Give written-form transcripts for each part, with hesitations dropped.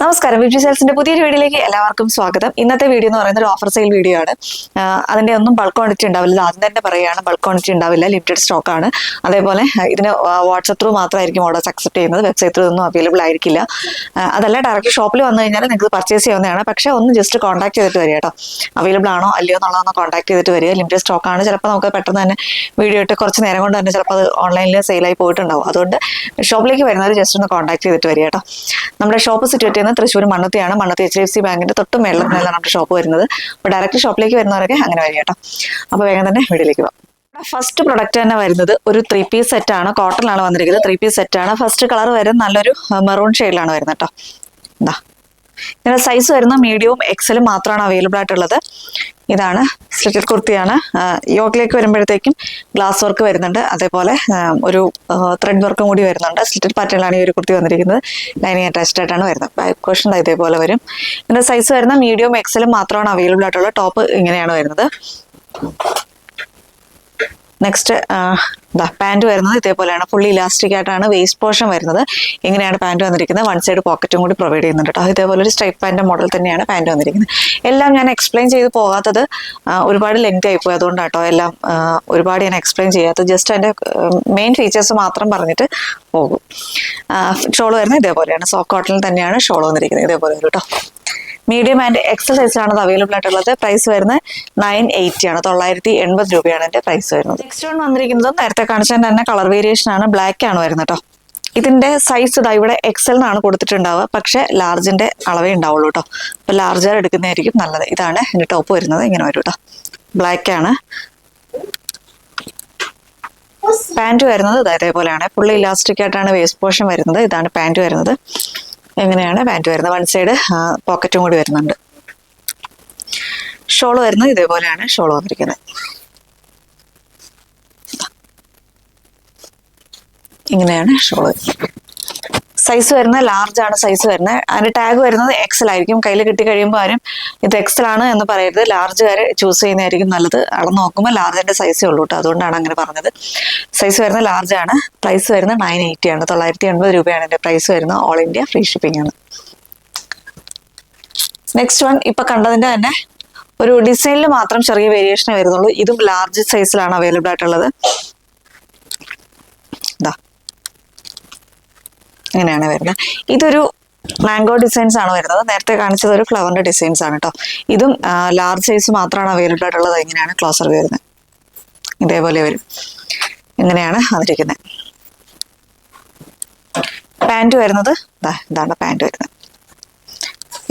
നമസ്കാരം. വിബ്ജി സെയിൽസിന്റെ പുതിയൊരു വീഡിയോയിലേക്ക് എല്ലാവർക്കും സ്വാഗതം. ഇന്നത്തെ വീഡിയോ എന്ന് പറയുന്നത് ഒരു ഓഫർ സെയിൽ വീഡിയോ ആണ്. അതിന്റെ ഒന്നും ബൾക്ക് ക്വാണ്ടിറ്റി ഉണ്ടാവില്ല. ആദ്യം തന്നെ പറയുകയാണ്, ബൾക്ക് ക്വാണ്ടിറ്റി ഉണ്ടാവില്ല, ലിമിറ്റഡ് സ്റ്റോക്ക് ആണ്. അതേപോലെ ഇതിന് വാട്സ്ആപ്പ് ത്രൂ മാത്രമായിരിക്കും ഓർഡേഴ്സ് അക്സെപ്റ്റ് ചെയ്യുന്നത്. വെബ്സൈറ്റ് ത്രൂ ഒന്നും അവൈലബിൾ ആയിരിക്കില്ല. അതല്ല, ഡയറക്റ്റ് ഷോപ്പിൽ വന്നു കഴിഞ്ഞാൽ നിങ്ങൾക്ക് പർച്ചേസ് ചെയ്യാവുന്നതാണ്. പക്ഷേ ഒന്ന് ജസ്റ്റ് കോൺടാക്ട് ചെയ്തിട്ട് വരിക കേട്ടോ. അവൈലബിൾ ആണോ അല്ലയോ എന്നുള്ളതൊന്ന് കോൺടാക്ട് ചെയ്തിട്ട് വരിക. ലിമിറ്റഡ് സ്റ്റോക്ക് ആണ്. ചിലപ്പോൾ നമുക്ക് പെട്ടെന്ന് തന്നെ വീഡിയോ ഇട്ട് കുറച്ച് നേരം കൊണ്ട് തന്നെ ചിലപ്പോൾ അത് ഓൺലൈനിൽ സെയിലായി പോയിട്ടുണ്ടാവും. അതുകൊണ്ട് ഷോപ്പിലേക്ക് വരുന്നവർ ജസ്റ്റ് ഒന്ന് കോൺടാക്ട് ചെയ്തിട്ട് വരിക കേട്ടോ. നമ്മുടെ ഷോപ്പ് സിറ്റുവേറ്റ് ചെയ്യുന്നത് തൃശ്ശൂർ മണ്ണത്തിയാണ്. മണ്ണത്തി HDFC ബാങ്കിന്റെ തൊട്ട് മേളിലാണ് നമ്മുടെ ഷോപ്പ് വരുന്നത്. അപ്പോൾ ഡയറക്റ്റ് ഷോപ്പിലേക്ക് വരുന്നവരൊക്കെ അങ്ങനെ വരിക കേട്ടോ. അപ്പോൾ വേഗം തന്നെ വീഡിയോയിലേക്ക് പോകാം. ഫസ്റ്റ് പ്രൊഡക്റ്റ് തന്നെ വരുന്നത് ഒരു 3 പീസ് സെറ്റ് ആണ്. കോട്ടണിലാണ് വന്നിരിക്കുന്നത്. 3 പീസ് സെറ്റ് ആണ്. ഫസ്റ്റ് കളർ വരും നല്ലൊരു മെറൂൺ ഷെയ്ഡിലാണ് വരുന്നത് കേട്ടോ. എന്താ ഇതിന്റെ സൈസ് വരുന്ന മീഡിയവും എക്സലും മാത്രമാണ് അവൈലബിൾ ആയിട്ടുള്ളത്. ഇതാണ് സ്ലിറ്റഡ് കുർത്തിയാണ്. യോക്കിലേക്ക് വരുമ്പോഴത്തേക്കും ഗ്ലാസ് വർക്ക് വരുന്നുണ്ട്. അതേപോലെ ഒരു ത്രെഡ് വർക്കും കൂടി വരുന്നുണ്ട്. സ്ലിറ്റഡ് പാറ്റേണിലാണ് ഈ ഒരു കുർത്തി വന്നിരിക്കുന്നത്. ലൈനിങ് അറ്റാച്ച്ഡ് ആയിട്ടാണ് വരുന്നത്. ബാക്ക് പോർഷൻ ഇതേപോലെ വരും. ഇതിന്റെ സൈസ് വരുന്ന മീഡിയവും എക്സലും മാത്രമാണ് അവൈലബിൾ ആയിട്ടുള്ളത്. ടോപ്പ് ഇങ്ങനെയാണ് വരുന്നത്. നെക്സ്റ്റ് പാൻറ് വരുന്നത് ഇതേപോലെയാണ്. ഫുള്ളി ഇലാസ്റ്റിക് ആയിട്ടാണ് വേസ്റ്റ് പോർഷൻ വരുന്നത്. ഇങ്ങനെയാണ് പാൻറ് വന്നിരിക്കുന്നത്. വൺ സൈഡ് പോക്കറ്റും കൂടി പ്രൊവൈഡ് ചെയ്യുന്നുണ്ട് കേട്ടോ. ഇതേപോലെ ഒരു സ്ട്രൈപ്പ് പാൻറ് മോഡൽ തന്നെയാണ് പാൻറ് വന്നിരിക്കുന്നത്. എല്ലാം ഞാൻ എക്സ്പ്ലെയിൻ ചെയ്ത് പോകാത്തത് ഒരുപാട് ലെങ്ത് ആയിപ്പോയി. അതുകൊണ്ടാട്ടോ എല്ലാം ഒരുപാട് ഞാൻ എക്സ്പ്ലെയിൻ ചെയ്യാത്തത്. ജസ്റ്റ് അതിൻ്റെ മെയിൻ ഫീച്ചേഴ്സ് മാത്രം പറഞ്ഞിട്ട് പോകും. ഷോൾ വരുന്നത് ഇതേപോലെയാണ്. സോഫ്റ്റ് കോട്ടണിൽ തന്നെയാണ് ഷോൾ വന്നിരിക്കുന്നത്. ഇതേപോലെ വരും കേട്ടോ. മീഡിയം ആൻഡ് എക്സൽ സൈസിലാണ് അത് അവൈലബിൾ ആയിട്ടുള്ളത്. പ്രൈസ് വരുന്നത് 980 ആണ്. 980 രൂപയാണ് എൻ്റെ പ്രൈസ് വരുന്നത്. നെക്സ്റ്റ് വൺ വന്നിരിക്കുന്നത് നേരത്തെ കാണിച്ചാൽ തന്നെ കളർ വേരിയേഷൻ ആണ്. ബ്ലാക്ക് ആണ് വരുന്നത് കേട്ടോ. ഇതിന്റെ സൈസ് ഇതാ ഇവിടെ എക്സൽ എന്നാണ് കൊടുത്തിട്ടുണ്ടാവുക. പക്ഷെ ലാർജിന്റെ അളവേ ഉണ്ടാവുള്ളൂ കേട്ടോ. അപ്പൊ ലാർജർ എടുക്കുന്നതായിരിക്കും നല്ലത്. ഇതാണ് എൻ്റെ ടോപ്പ് വരുന്നത്. ഇങ്ങനെ വരും കേട്ടോ. ബ്ലാക്ക് ആണ്. പാൻറ് വരുന്നത് ഇതേപോലെയാണ്. ഫുള്ളി ഇലാസ്റ്റിക് ആയിട്ടാണ് വേസ്റ്റ് പോർഷൻ വരുന്നത്. ഇതാണ് പാൻറ് വരുന്നത്. എങ്ങനെയാണ് പാൻറ് വരുന്നത്. വൺ സൈഡ് പോക്കറ്റും കൂടി വരുന്നുണ്ട്. ഷോൾ വരുന്നത് ഇതേപോലെയാണ് ഷോൾ വന്നിരിക്കുന്നത്. ഇങ്ങനെയാണ് ഷോൾ വരുന്നത്. സൈസ് വരുന്നത് ലാർജ് ആണ്. സൈസ് വരുന്നത് അതിന്റെ ടാഗ് വരുന്നത് എക്സൽ ആയിരിക്കും. കയ്യിൽ കിട്ടി കഴിയുമ്പോൾ ആരും ഇത് എക്സൽ ആണ് എന്ന് പറയരുത്. ലാർജ് വരെ ചൂസ് ചെയ്യുന്നതായിരിക്കും നല്ലത്. അളന്ന് നോക്കുമ്പോൾ ലാർജിന്റെ സൈസേ ഉള്ളൂ കേട്ടോ. അതുകൊണ്ടാണ് അങ്ങനെ പറഞ്ഞത്. സൈസ് വരുന്നത് ലാർജ് ആണ്. പ്രൈസ് വരുന്നത് 980 ആണ്. 980 രൂപയാണ് എൻ്റെ പ്രൈസ് വരുന്നത്. ഓൾ ഇന്ത്യ ഫ്രീ ഷിപ്പിംഗ് ആണ്. നെക്സ്റ്റ് വൺ ഇപ്പൊ കണ്ടതിന്റെ തന്നെ ഒരു ഡിസൈനിൽ മാത്രം ചെറിയ വേരിയേഷനേ വരുന്നുള്ളൂ. ഇതും ലാർജ് സൈസിലാണ് അവൈലബിൾ ആയിട്ടുള്ളത്. ഇതാ ഇങ്ങനെയാണ് വരുന്നത്. ഇതൊരു മാംഗോ ഡിസൈൻസ് ആണ് വരുന്നത്. നേരത്തെ കാണിച്ചത് ഒരു ഫ്ലവറിന്റെ ഡിസൈൻസ് ആണ് കേട്ടോ. ഇതും ലാർജ് സൈസ് മാത്രമാണ് അവൈലബിൾ ആയിട്ടുള്ളത്. ഇങ്ങനെയാണ് ക്ലോസർ വരുന്നത്. ഇതേപോലെ വരും. ഇങ്ങനെയാണ് വന്നിരിക്കുന്നത്. പാൻറ് വരുന്നത് ഇതാണ് പാൻറ് വരുന്നത്.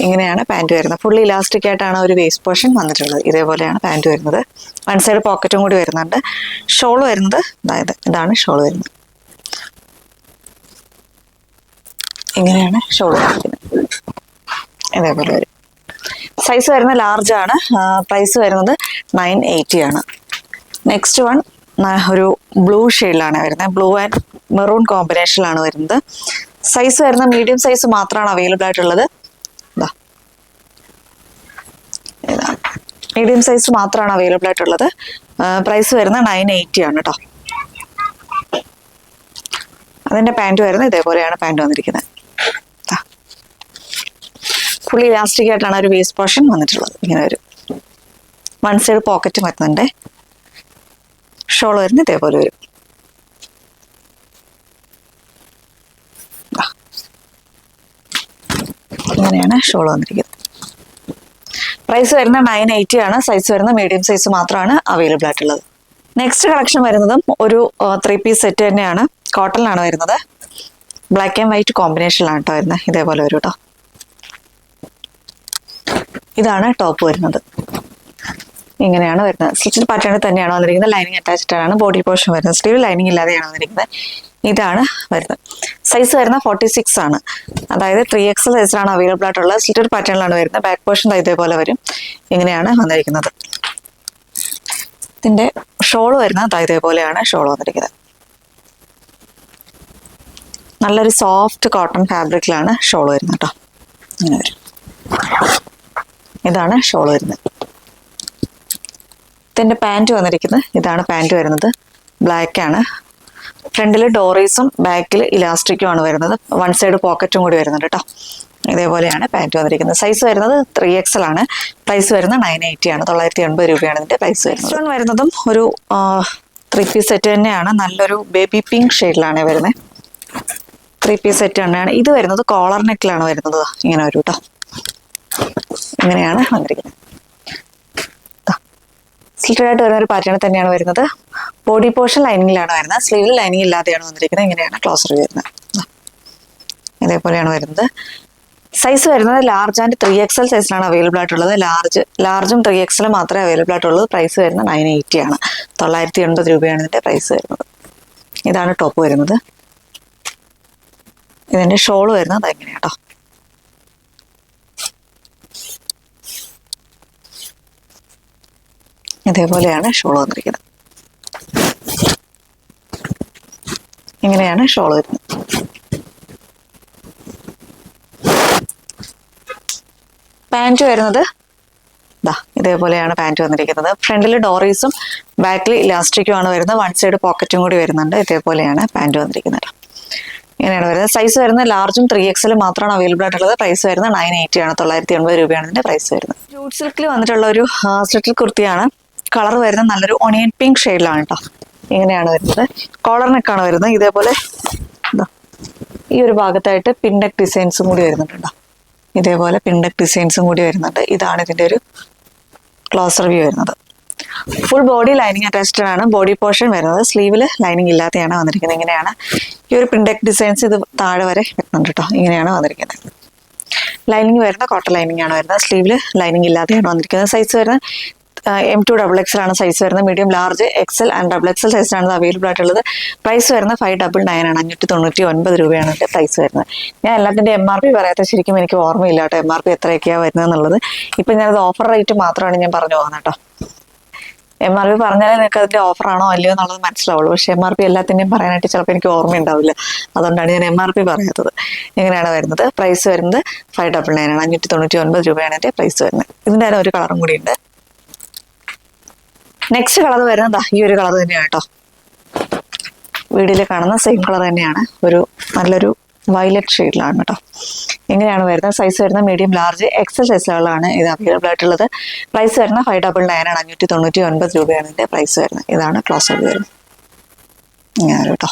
ഇങ്ങനെയാണ് പാൻറ് വരുന്നത്. ഫുള്ളി ഇലാസ്റ്റിക് ആയിട്ടാണ് ഒരു വേസ്റ്റ് പോർഷൻ വന്നിട്ടുള്ളത്. ഇതേപോലെയാണ് പാൻറ് വരുന്നത്. വൺ സൈഡ് പോക്കറ്റും കൂടി വരുന്നുണ്ട്. ഷോൾ വരുന്നത് ഇതാണ് ഷോൾ വരുന്നത്. ഇങ്ങനെയാണ് ഷോൾ വരുന്നത്. ഇതേപോലെ വരും. സൈസ് വരുന്നത് ലാർജ് ആണ്. പ്രൈസ് വരുന്നത് 980 ആണ്. നെക്സ്റ്റ് വൺ ഒരു ബ്ലൂ ഷെയ്ഡിലാണ് വരുന്നത്. ബ്ലൂ ആൻഡ് മെറൂൺ കോമ്പിനേഷനിലാണ് വരുന്നത്. സൈസ് വരുന്ന മീഡിയം സൈസ് മാത്രമാണ് അവൈലബിൾ ആയിട്ടുള്ളത്. ഇതാണ് മീഡിയം സൈസ് മാത്രമാണ് അവൈലബിൾ ആയിട്ടുള്ളത്. പ്രൈസ് വരുന്നത് 980 ആണ് കേട്ടോ. അതിന്റെ പാൻറ് വരുന്നത് ഇതേപോലെയാണ് പാൻറ് വന്നിരിക്കുന്നത്. ഫുള്ളി ഇലാസ്റ്റിക് ആയിട്ടാണ് ഒരു വേസ്റ്റ് പോർഷൻ വന്നിട്ടുള്ളത്. ഇങ്ങനെ വരും. വൺ സൈഡ് പോക്കറ്റ് വരുന്നുണ്ട്. ഷോൾ വരുന്നത് ഇതേപോലെ വരും. ഇങ്ങനെയാണ് ഷോൾ വന്നിരിക്കുന്നത്. പ്രൈസ് വരുന്നത് 980 ആണ്. സൈസ് വരുന്ന മീഡിയം സൈസ് മാത്രമാണ് അവൈലബിൾ ആയിട്ടുള്ളത്. നെക്സ്റ്റ് കളക്ഷൻ വരുന്നതും ഒരു 3 പീസ് സെറ്റ് തന്നെയാണ്. കോട്ടണിലാണ് വരുന്നത്. ബ്ലാക്ക് ആൻഡ് വൈറ്റ് കോമ്പിനേഷനിലാണ് കേട്ടോ വരുന്നത്. ഇതേപോലെ വരും കേട്ടോ. ഇതാണ് ടോപ്പ് വരുന്നത്. ഇങ്ങനെയാണ് വരുന്നത്. സ്റ്റിച്ചഡ് പാറ്റേണിൽ തന്നെയാണ് വന്നിരിക്കുന്നത്. ലൈനിങ് അറ്റാച്ച്ഡ് ആണ്. ബോഡി പോർഷൻ വരുന്നത്. സ്ലീവ് ലൈനിങ് ഇല്ലാതെയാണ് വന്നിരിക്കുന്നത്. ഇതാണ് വരുന്നത്. സൈസ് വരുന്നത് 46 ആണ്. അതായത് 3XL സൈസിലാണ് അവൈലബിൾ ആയിട്ടുള്ളത്. സ്ലിറ്റഡ് പാറ്റേണിലാണ് വരുന്നത്. ബാക്ക് പോർഷൻ ഇതേപോലെ വരും. ഇങ്ങനെയാണ് വന്നിരിക്കുന്നത്. ഇതിന്റെ ഷോൾ വരുന്നത് ഇതേപോലെയാണ് ഷോൾ വന്നിരിക്കുന്നത്. നല്ലൊരു സോഫ്റ്റ് കോട്ടൺ ഫാബ്രിക്കിലാണ് ഷോൾ വരുന്നത് കേട്ടോ. ഇങ്ങനെ വരും. ഇതാണ് ഷോൾ വരുന്നത്. ഇതിന്റെ പാൻറ് വന്നിരിക്കുന്നത് ഇതാണ് പാൻറ് വരുന്നത്. ബ്ലാക്ക് ആണ്. ഫ്രണ്ടിൽ ഡോറീസും ബാക്കിൽ ഇലാസ്റ്റിക്കും ആണ് വരുന്നത്. വൺ സൈഡ് പോക്കറ്റും കൂടി വരുന്നുണ്ട് കേട്ടോ. ഇതേപോലെയാണ് പാൻറ്റ് വന്നിരിക്കുന്നത്. സൈസ് വരുന്നത് 3XL ആണ്. പ്രൈസ് വരുന്നത് 980 ആണ്. 980 രൂപയാണ് ഇതിന്റെ പ്രൈസ് വരുന്നത്. നെക്സ്റ്റ് വരുന്നതും ഒരു 3-പീസ് സെറ്റ് തന്നെയാണ്. നല്ലൊരു ബേബി പിങ്ക് ഷെയ്ഡിലാണ് വരുന്നത്. 3-പീസ് സെറ്റ് തന്നെയാണ് ഇത് വരുന്നത്. കോളർ നെക്കിലാണ് വരുന്നത്. ഇങ്ങനെ വരും കേട്ടോ. ഇങ്ങനെയാണ് വന്നിരിക്കുന്നത്. സ്ലിറ്റഡ് ആയിട്ട് വരുന്ന ഒരു പാറ്റേൺ തന്നെയാണ് വരുന്നത്. ബോഡി പോർഷൻ ലൈനിങ്ങിലാണ് വരുന്നത്. സ്ലീവിൽ ലൈനിങ് ഇല്ലാതെയാണ് വന്നിരിക്കുന്നത്. ഇങ്ങനെയാണ് ക്ലോസർ വരുന്നത്. ഇതേപോലെയാണ് വരുന്നത്. സൈസ് വരുന്നത് ലാർജ് ആൻഡ് 3XL സൈസിലാണ് അവൈലബിൾ ആയിട്ടുള്ളത്. ലാർജും 3XL മാത്രമേ അവൈലബിൾ ആയിട്ടുള്ളൂ. പ്രൈസ് വരുന്നത് 980 ആണ്. 980 രൂപയാണ് ഇതിന്റെ പ്രൈസ് വരുന്നത്. ഇതാണ് ടോപ്പ് വരുന്നത്. ഇതിന്റെ ഷോൾ വരുന്നത് എങ്ങനെയാ കേട്ടോ. ഇതേപോലെയാണ് ഷോൾ വന്നിരിക്കുന്നത്. ഇങ്ങനെയാണ് ഷോൾ വരുന്നത്. പാൻറ് വരുന്നത് ഇതേപോലെയാണ് പാൻറ് വന്നിരിക്കുന്നത്. ഫ്രണ്ടിൽ ഡോറീസും ബാക്കിൽ ഇലാസ്റ്റിക്കും ആണ് വരുന്നത്. വൺ സൈഡ് പോക്കറ്റും കൂടി വരുന്നുണ്ട്. ഇതേപോലെയാണ് പാൻറ് വന്നിരിക്കുന്നത്. ഇങ്ങനെയാണ് വരുന്നത്. സൈസ് വരുന്നത് ലാർജും 3XL മാത്രമാണ് അവൈലബിൾ ആയിട്ടുള്ളത്. പ്രൈസ് വരുന്നത് 980 ആണ്. 980 രൂപയാണ് ഇതിന്റെ പ്രൈസ് വരുന്നത്. ജൂട്ട് സിൽക്കിൽ വന്നിട്ടുള്ള ഒരു സ്ലിറ്റഡ് കുർത്തിയാണ്. കളർ വരുന്നത് നല്ലൊരു ഒണിയൻ പിങ്ക് ഷെയ്ഡിലാണ് കേട്ടോ. ഇങ്ങനെയാണ് വരുന്നത്. കോളർ നെക്കാണ് വരുന്നത്. ഇതേപോലെ ഈ ഒരു ഭാഗത്തായിട്ട് പിൻഡെക്ക് ഡിസൈൻസും കൂടി വരുന്നുണ്ട്. ഇതേപോലെ പിൻഡെക്ക് ഡിസൈൻസും കൂടി വരുന്നുണ്ട്. ഇതാണ് ഇതിന്റെ ഒരു ക്ലോസർ വ്യൂ വരുന്നത്. ഫുൾ ബോഡി ലൈനിങ് അറ്റാച്ച്ഡ് ആണ്. ബോഡി പോർഷൻ വരുന്നത്. സ്ലീവിൽ ലൈനിങ് ഇല്ലാതെയാണ് വന്നിരിക്കുന്നത്. ഇങ്ങനെയാണ് ഈ ഒരു പിൻഡെക്ക് ഡിസൈൻസ് ഇത് താഴെ വരെ വരുന്നുണ്ട് കേട്ടോ. ഇങ്ങനെയാണ് വന്നിരിക്കുന്നത്. ലൈനിങ് വരുന്ന കോട്ടൺ ലൈനിങ് ആണ് വരുന്നത്. സ്ലീവിൽ ലൈനിങ് ഇല്ലാതെയാണ് വന്നിരിക്കുന്നത്. സൈസ് വരുന്നത് M2XXL ആണ് സൈസ് വരുന്നത്. Medium, large, XL and XXL സൈസിലാണ് അവൈലബിൾ ആയിട്ടുള്ളത്. പ്രൈസ് വരുന്നത് 599 ആണ്. 599 രൂപയാണ് ഇതിന്റെ പ്രൈസ് വരുന്നത്. ഞാൻ എല്ലാത്തിൻ്റെ MRP പറയാത്ത ശരിക്കും എനിക്ക് ഓർമ്മയില്ല കേട്ടോ. MRP എത്രയൊക്കെയാണ് വരുന്നത് എന്നുള്ളത്. ഇപ്പം ഞാനത് ഓഫർ റേറ്റ് മാത്രമാണ് ഞാൻ പറഞ്ഞു പോകുന്നത് കേട്ടോ. MRP പറഞ്ഞാലേ നിങ്ങൾക്ക് അതിന്റെ ഓഫർ ആണോ അല്ലയോ എന്നുള്ളത് മനസ്സിലാവുള്ളൂ. പക്ഷെ MRP എല്ലാത്തിൻ്റെയും പറയാനായിട്ട് ചിലപ്പോൾ എനിക്ക് ഓർമ്മയുണ്ടാവില്ല. അതുകൊണ്ടാണ് ഞാൻ MRP പറയാത്തത്. എങ്ങനെയാണ് വരുന്നത്? പ്രൈസ് വരുന്നത് 599 ആണ്. 599 രൂപയാണ് ഇതിന്റെ പ്രൈസ് വരുന്നത്. ഇതിൻ്റെ ഒരു കളറും കൂടി ഉണ്ട്. നെക്സ്റ്റ് കളർ വരുന്നത് ഈ ഒരു കളർ തന്നെയാണ് കേട്ടോ. വീഡിയോയിൽ കാണുന്ന സെയിം കളർ തന്നെയാണ്. ഒരു നല്ലൊരു വയലറ്റ് ഷെയ്ഡിലാണ് കേട്ടോ. എങ്ങനെയാണ് വരുന്നത്? സൈസ് വരുന്നത് മീഡിയം, ലാർജ്, XL സൈസുകളാണ് ഇത് അവൈലബിൾ ആയിട്ടുള്ളത്. പ്രൈസ് വരുന്നത് 599 ആണ്. 599 രൂപയാണ് ഇതിന്റെ പ്രൈസ് വരുന്നത്. ഇതാണ് ക്ലോസ് ഓഫ് വരുന്നത്. ഇങ്ങനെ കേട്ടോ.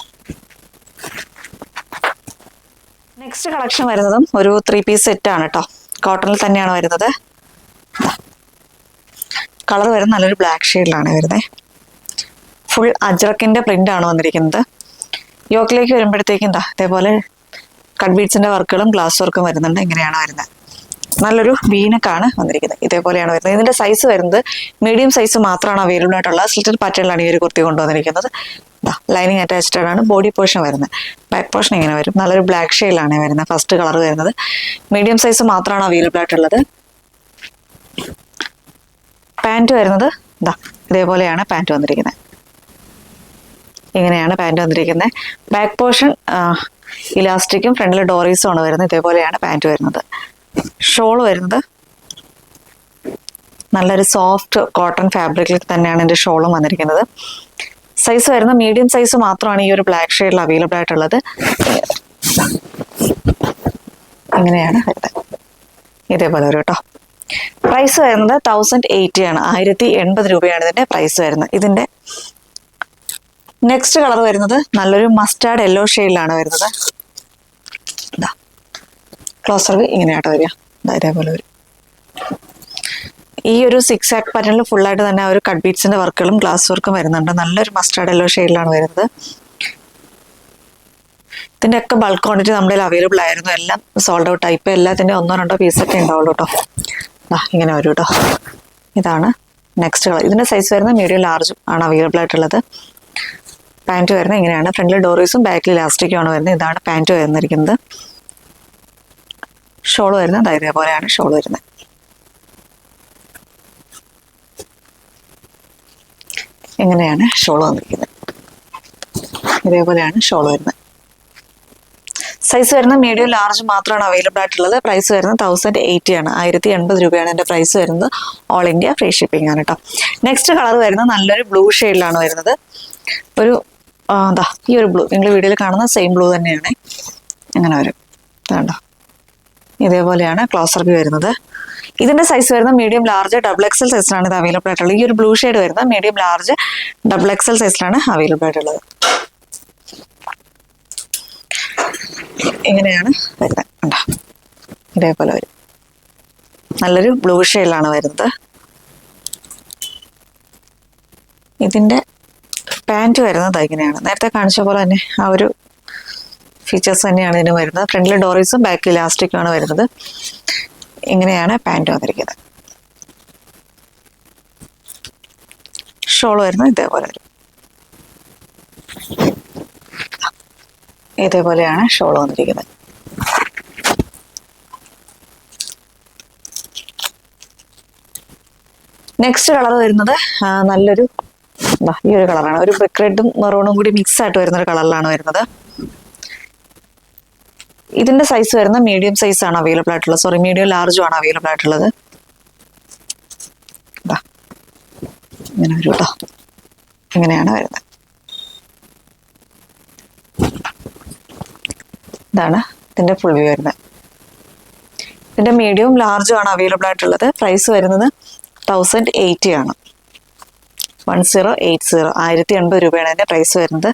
നെക്സ്റ്റ് കളക്ഷൻ വരുന്നതും ഒരു 3-പീസ് സെറ്റ് ആണ് കേട്ടോ. കോട്ടണിൽ തന്നെയാണ് വരുന്നത്. കളർ വരുന്നത് നല്ലൊരു ബ്ലാക്ക് ഷെയ്ഡിലാണ് വരുന്നത്. ഫുൾ അജ്രക്കിന്റെ പ്രിന്റ് ആണ് വന്നിരിക്കുന്നത്. യോക്കിലേക്ക് വരുമ്പോഴത്തേക്കും ഇതേപോലെ കട്ട് ബീഡ്സിന്റെ വർക്കുകളും ഗ്ലാസ് വർക്കും വരുന്നുണ്ട്. ഇങ്ങനെയാണ് വരുന്നത്. നല്ലൊരു വീനക്കാണ് വന്നിരിക്കുന്നത്. ഇതേപോലെയാണ് വരുന്നത്. ഇതിന്റെ സൈസ് വരുന്നത് മീഡിയം സൈസ് മാത്രമാണ് അവൈലബിൾ ആയിട്ടുള്ള. സ്ലിറ്റഡ് പാറ്റേണിലാണ് ഈ ഒരു കുർത്തി കൊണ്ടുവന്നിരിക്കുന്നത്. ലൈനിങ് അറ്റാച്ച്ഡ് ആണ്. ബോഡി പോർഷൻ വരുന്നത്. ബാക്ക് പോർഷൻ ഇങ്ങനെ വരും. നല്ലൊരു ബ്ലാക്ക് ഷെയ്ഡിലാണ് വരുന്നത്. ഫസ്റ്റ് കളർ വരുന്നത്. മീഡിയം സൈസ് മാത്രമാണ് അവൈലബിൾ ആയിട്ടുള്ളത്. പാൻറ് വരുന്നത് ഇതേപോലെയാണ് പാൻറ് വന്നിരിക്കുന്നത്. ഇങ്ങനെയാണ് പാൻറ് വന്നിരിക്കുന്നത്. ബാക്ക് പോർഷൻ ഇലാസ്റ്റിക്കും ഫ്രണ്ടിൽ ഡോറീസും ആണ് വരുന്നത്. ഇതേപോലെയാണ് പാൻറ് വരുന്നത്. ഷോൾ വരുന്നത് നല്ലൊരു സോഫ്റ്റ് കോട്ടൺ ഫാബ്രിക്കിൽ തന്നെയാണ് ഇതിന്റെ ഷോളും വന്നിരിക്കുന്നത്. സൈസ് വരുന്നത് മീഡിയം സൈസ് മാത്രമാണ് ഈ ഒരു ബ്ലാക്ക് ഷെയ്ഡിൽ അവൈലബിൾ ആയിട്ടുള്ളത്. ഇങ്ങനെയാണ് വരുന്നത്. ഇതേപോലെ ഒരു കേട്ടോ. പ്രൈസ് വരുന്നത് 1080 ആണ്. 1080 രൂപയാണ് ഇതിന്റെ പ്രൈസ് വരുന്നത്. ഇതിന്റെ നെക്സ്റ്റ് കളർ വരുന്നത് നല്ലൊരു മസ്റ്റാർഡ് യെല്ലോ ഷെയ്ഡിലാണ് വരുന്നത്. ക്ലോസർ ഇങ്ങനെയാട്ടോ വരിക. ഇതേപോലെ വരും. ഈ ഒരു 6 ആക്ക് പാറ്റേണിൽ ഫുള്ളായിട്ട് തന്നെ ഒരു കട്ട് ബീഡ്സിന്റെ വർക്കുകളും ഗ്ലാസ് വർക്കും വരുന്നുണ്ട്. നല്ലൊരു മസ്റ്റാർഡ് യെല്ലോ ഷെയ്ഡിലാണ് വരുന്നത്. ഇതിന്റെ ഒക്കെ ബൾക്ക് ക്വാണ്ടിറ്റി നമ്മുടെ അവൈലബിൾ ആയിരുന്നു. എല്ലാം സോൾഡ് ഔട്ട് ടൈപ്പ്. എല്ലാത്തിന്റെ 1-2 പീസൊക്കെ ഉണ്ടാവുള്ളൂ കേട്ടോ. ഇങ്ങനെ വരും കേട്ടോ. ഇതാണ് നെക്സ്റ്റ് കളർ. ഇതിന്റെ സൈസ് വരുന്നത് മീഡിയം, ലാർജും ആണ് അവൈലബിൾ ആയിട്ടുള്ളത്. പാൻറ് വരുന്നത് ഇങ്ങനെയാണ്. ഫ്രണ്ടിൽ ഡോറീസും ബാക്കിൽ ഇലാസ്റ്റിക്കും ആണ് വരുന്നത്. ഇതാണ് പാൻറ് വരുന്നിരിക്കുന്നത്. ഷോൾ വരുന്നത് ഇതേപോലെയാണ് ഷോൾ വരുന്നത്. ഇങ്ങനെയാണ് ഷോൾ വന്നിരിക്കുന്നത്. ഇതേപോലെയാണ് ഷോൾ വരുന്നത്. സൈസ് വരുന്നത് മീഡിയം, ലാർജ് മാത്രമാണ് അവൈലബിൾ ആയിട്ടുള്ളത്. പ്രൈസ് വരുന്നത് 1080 ആണ്. 1080 രൂപയാണ് എൻ്റെ പ്രൈസ് വരുന്നത്. ഓൾ ഇന്ത്യ ഫ്രീ ഷിപ്പിംഗ് ആണ് കേട്ടോ. നെക്സ്റ്റ് കളർ വരുന്നത് നല്ലൊരു ബ്ലൂ ഷെയ്ഡിലാണ് വരുന്നത്. ഒരു ഈ ഒരു ബ്ലൂ നിങ്ങൾ വീഡിയോയിൽ കാണുന്ന സെയിം ബ്ലൂ തന്നെയാണ്. അങ്ങനെ വരും. കണ്ടോ. ഇതേപോലെയാണ് ക്ലോസർ വ്യൂ വരുന്നത്. ഇതിന്റെ സൈസ് വരുന്നത് മീഡിയം ലാർജ് ഡബിൾ എക്സൽ സൈസിലാണ് ഇത് അവൈലബിൾ ആയിട്ടുള്ളത്. ഈ ഒരു ബ്ലൂ ഷെയ്ഡ് വരുന്നത് മീഡിയം ലാർജ് ഡബിൾ എക്സൽ സൈസിലാണ് അവൈലബിൾ ആയിട്ടുള്ളത്. ഇങ്ങനെയാണ് വരുന്നത്. കണ്ടോ, ഇതേപോലെ വരും. നല്ലൊരു ബ്ലൂ ഷെയ്ഡിലാണ് വരുന്നത്. ഇതിന്റെ പാൻറ് വരുന്നത് ഇങ്ങനെയാണ്. നേരത്തെ കാണിച്ച പോലെ തന്നെ ആ ഒരു ഫീച്ചേഴ്സ് തന്നെയാണ് ഇതിന് വരുന്നത്. ഫ്രണ്ടിലെ ഡോറീസും ബാക്കിൽ ഇലാസ്റ്റിക്കും ആണ് വരുന്നത്. ഇങ്ങനെയാണ് പാൻറ് വന്നിരിക്കുന്നത്. ഷോൾ വരുന്നത് ഇതേപോലെ വരും. ഇതേപോലെയാണ് ഷോൾ വന്നിരിക്കുന്നത്. നെക്സ്റ്റ് കളർ വരുന്നത് നല്ലൊരു ഈ ഒരു കളറാണ്. ഒരു ബ്രിക്ക് റെഡും മെറൂണും കൂടി മിക്സ് ആയിട്ട് വരുന്ന ഒരു കളറിലാണ് വരുന്നത്. ഇതിന്റെ സൈസ് വരുന്ന മീഡിയം സൈസ് ആണ് അവൈലബിൾ ആയിട്ടുള്ളത്. സോറി, മീഡിയം ലാർജും ആണ് അവൈലബിൾ ആയിട്ടുള്ളത്. ഇങ്ങനെ വരും കേട്ടോ. ഇങ്ങനെയാണ് വരുന്നത്. ഇതാണ് ഇതിന്റെ ഫുൾ വ്യൂ വരുന്നത്. ഇതിന്റെ മീഡിയവും ലാർജും ആണ് അവൈലബിൾ ആയിട്ടുള്ളത്. പ്രൈസ് വരുന്നത് 1080 ആണ്. 1080 1080 രൂപയാണ് അതിന്റെ പ്രൈസ് വരുന്നത്.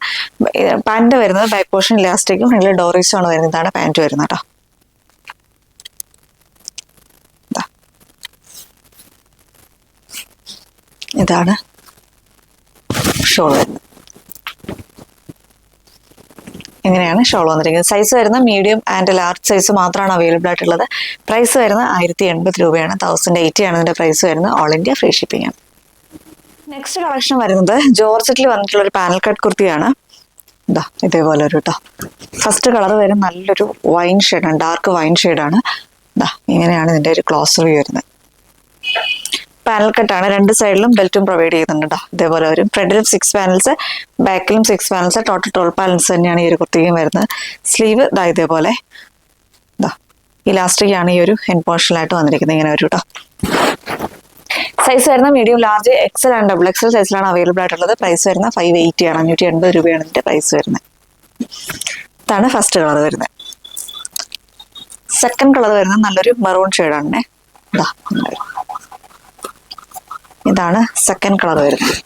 പാൻറ് വരുന്നത് ബാക്ക് പോർഷൻ ഇലാസ്റ്റിക്കും ഫ്രണ്ടിലെ ഡോറീസും ആണ് വരുന്നത്. ഇതാണ് പാൻറ് വരുന്നത് കേട്ടോ. ഇതാണ് ഷോൾ വരുന്നത്. ഇങ്ങനെയാണ് ഷോൾ വന്നിരിക്കുന്നത്. സൈസ് വരുന്ന മീഡിയം ആൻഡ് ലാർജ് സൈസ് മാത്രമാണ് അവൈലബിൾ ആയിട്ടുള്ളത്. പ്രൈസ് വരുന്നത് 1080 രൂപയാണ്. 1080 ആണ് ഇതിന്റെ പ്രൈസ് വരുന്നത്. ഓൾ ഇന്ത്യ ഫ്രീ ഷിപ്പിംഗ് ആണ്. നെക്സ്റ്റ് കളക്ഷൻ വരുന്നത് ജോർജറ്റിൽ വന്നിട്ടുള്ള ഒരു പാനൽ കട്ട് കുർത്തിയാണ്. ഇതേപോലെ ഒരു കേട്ടോ. ഫസ്റ്റ് കളർ വരും നല്ലൊരു വൈൻ ഷെയ്ഡാണ്, ഡാർക്ക് വൈൻ ഷെയ്ഡാണ്. ഇങ്ങനെയാണ് ഇതിന്റെ ഒരു ക്ലോസർ വ്യൂ വരുന്നത്. പാനൽ കട്ടാണ്. രണ്ട് സൈഡിലും ബെൽറ്റും പ്രൊവൈഡ് ചെയ്യുന്നുണ്ട്. ഇതേപോലെ വരും. ഫ്രണ്ടിലും 6 പാനൽസ്, ബാക്കിലും 6 പാനൽസ്, ടോട്ടൽ 12 പാനൽസ് തന്നെയാണ് ഈ ഒരു കുർത്തിയും വരുന്നത്. സ്ലീവ് ഇതേപോലെ ഇലാസ്റ്റിക് ആണ് ഈ ഒരു എൻഡ് പോർഷനിലായിട്ട് വന്നിരിക്കുന്നത്. ഇങ്ങനെ വരും കേട്ടോ. സൈസ് വരുന്ന medium large XL and double XL സൈസിലാണ് അവൈലബിൾ ആയിട്ടുള്ളത്. പ്രൈസ് വരുന്ന 580 ആണ്. 580 രൂപയാണ് ഇതിന്റെ പ്രൈസ് വരുന്നത്. ഇതാണ് ഫസ്റ്റ് കളർ വരുന്നത്. സെക്കൻഡ് കളർ വരുന്നത് നല്ലൊരു മെറൂൺ ഷെയ്ഡാണ്. ഇതാണ് സെക്കൻഡ് കളർ വരുന്നത്.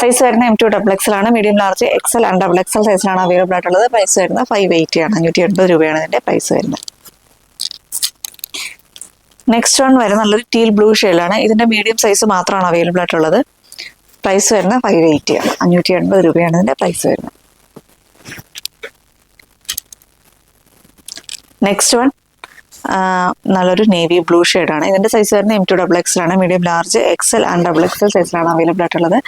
സൈസ് വരുന്ന M2 ഡബിൾ എക്സൽ ആണ്. Medium large XL and double XL സൈസിലാണ് അവൈലബിൾ ആയിട്ടുള്ളത്. പ്രൈസ് വരുന്നത് 580 ആണ്. 580 രൂപയാണ് ഇതിന്റെ പ്രൈസ് വരുന്നത്. നെക്സ്റ്റ് വൺ വരുന്നത് നല്ലൊരു ടീൽ ബ്ലൂ ഷെയ്ഡാണ്. ഇതിന്റെ മീഡിയം സൈസ് മാത്രമാണ് അവൈലബിൾ ആയിട്ടുള്ളത്. പ്രൈസ് വരുന്നത് 580 ആണ്. 580 രൂപയാണ് ഇതിന്റെ പ്രൈസ് വരുന്നത്. നെക്സ്റ്റ് വൺ നല്ലൊരു നേവി ബ്ലൂ ഷെയ്ഡാണ്. ഇതിന്റെ സൈസ് വരുന്നത് M2 ഡബിൾ എക്സൽ ആണ്. Medium large XL and double XL സൈസിലാണ് അവൈലബിൾ ആയിട്ടുള്ളത്.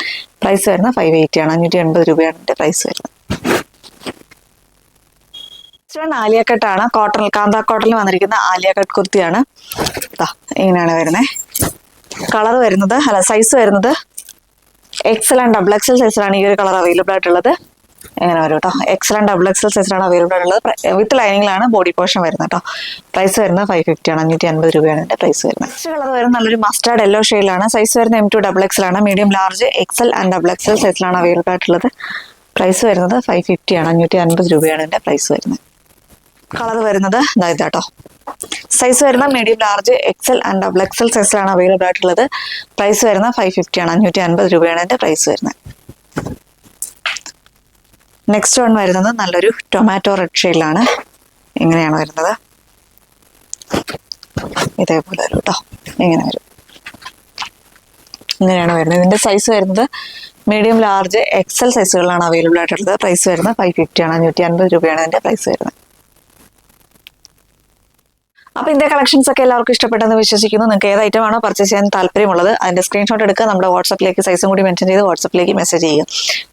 പ്രൈസ് വരുന്നത് 580 ആണ്. 580 രൂപയാണ് ഇതിന്റെ പ്രൈസ് വരുന്നത്. ആലിയ കട്ടാണ്. കോട്ടൺ, കാന്ത കോട്ടണിൽ വന്നിരിക്കുന്ന ആലിയ കട്ട് കുർത്തിയാണ്. ഇങ്ങനെയാണ് വരുന്നത്. കളർ വരുന്നത് സൈസ് വരുന്നത് എക്സൽ ആൻഡ് ഡബിൾ എക്സൽ സൈസിലാണ് ഈ ഒരു കളർ അവൈലബിൾ ആയിട്ടുള്ളത്. എങ്ങനെ വരും കേട്ടോ. എക്സൽ ആൻഡ് ഡബിൾ എക്സൽ സൈസിലാണ് അവൈലബിൾ ആയിട്ടുള്ളത്. വിത്ത് ലൈനിങ്ങിലാണ് ബോഡി പോർഷൻ വരുന്നത് കേട്ടോ. പ്രൈസ് വരുന്നത് 550 ആണ്. 550 രൂപയാണ് ഇതിന്റെ പ്രൈസ് വരുന്നത്. നെക്സ്റ്റ് കളർ വരുന്നത് നല്ലൊരു മസ്റ്റാർഡ് യെല്ലോ ഷെയ്ഡിലാണ്. സൈസ് വരുന്നത് M2 ഡബിൾ എക്സൽ ആണ്. Medium large XL and double XL സൈസിലാണ് അവൈലബിൾ ആയിട്ടുള്ളത്. പ്രൈസ് വരുന്നത് 550 ആണ്. 550 രൂപയാണ് ഇതിന്റെ പ്രൈസ് വരുന്നത്. കളർ വരുന്നത് ഇതാട്ടോ. സൈസ് വരുന്ന medium large XL and double XL സൈസിലാണ് അവൈലബിൾ ആയിട്ടുള്ളത്. പ്രൈസ് വരുന്നത് 550 ആണ്. 550 രൂപയാണ് ഇതിന്റെ പ്രൈസ് വരുന്നത്. നെക്സ്റ്റ് വൺ വരുന്നത് നല്ലൊരു ടൊമാറ്റോ റെഡ് ഷെയ്ഡിലാണ്. ഇങ്ങനെയാണ് വരുന്നത്. ഇതേപോലെ വരും കേട്ടോ. ഇങ്ങനെ വരും. ഇങ്ങനെയാണ് വരുന്നത്. ഇതിന്റെ സൈസ് വരുന്നത് മീഡിയം ലാർജ് എക്സൽ സൈസുകളിലാണ് അവൈലബിൾ ആയിട്ടുള്ളത്. പ്രൈസ് വരുന്നത് 550 ആണ്. 550 രൂപയാണ് ഇതിന്റെ പ്രൈസ് വരുന്നത്. അപ്പൊ ഇതിന്റെ കളക്ഷൻസ് ഒക്കെ എല്ലാവർക്കും ഇഷ്ടപ്പെട്ടെന്ന് വിശ്വസിക്കുന്നു. നിങ്ങൾക്ക് ഏത് ഐറ്റം ആണോ പർച്ചേസ് ചെയ്യാൻ താല്പര്യമുള്ളത് അതിന്റെ സ്ക്രീൻഷോട്ട് എടുക്കുക. നമ്മുടെ വാട്സപ്പിലേക്ക് സൈസും കൂടി മെൻഷൻ ചെയ്ത് വാട്സപ്പിലേക്ക് മെസ്സേജ് ചെയ്യുക.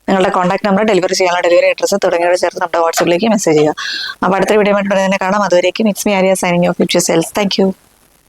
നിങ്ങളുടെ കോൺടാക്ട് നമ്പർ, ഡെലിവറി ചെയ്യാനുള്ള ഡെലിവറി അഡ്രസ്സ് തുടങ്ങിയവ ചേർത്ത് നമ്മുടെ വാട്സപ്പിലേക്ക് മെസ്സേജ് ചെയ്യുക. അപ്പോൾ അടുത്ത വീഡിയോ ആയിട്ട് തന്നെ കാണാം. അതുവരേക്കും it's me Arya signing off future sales. Thank you.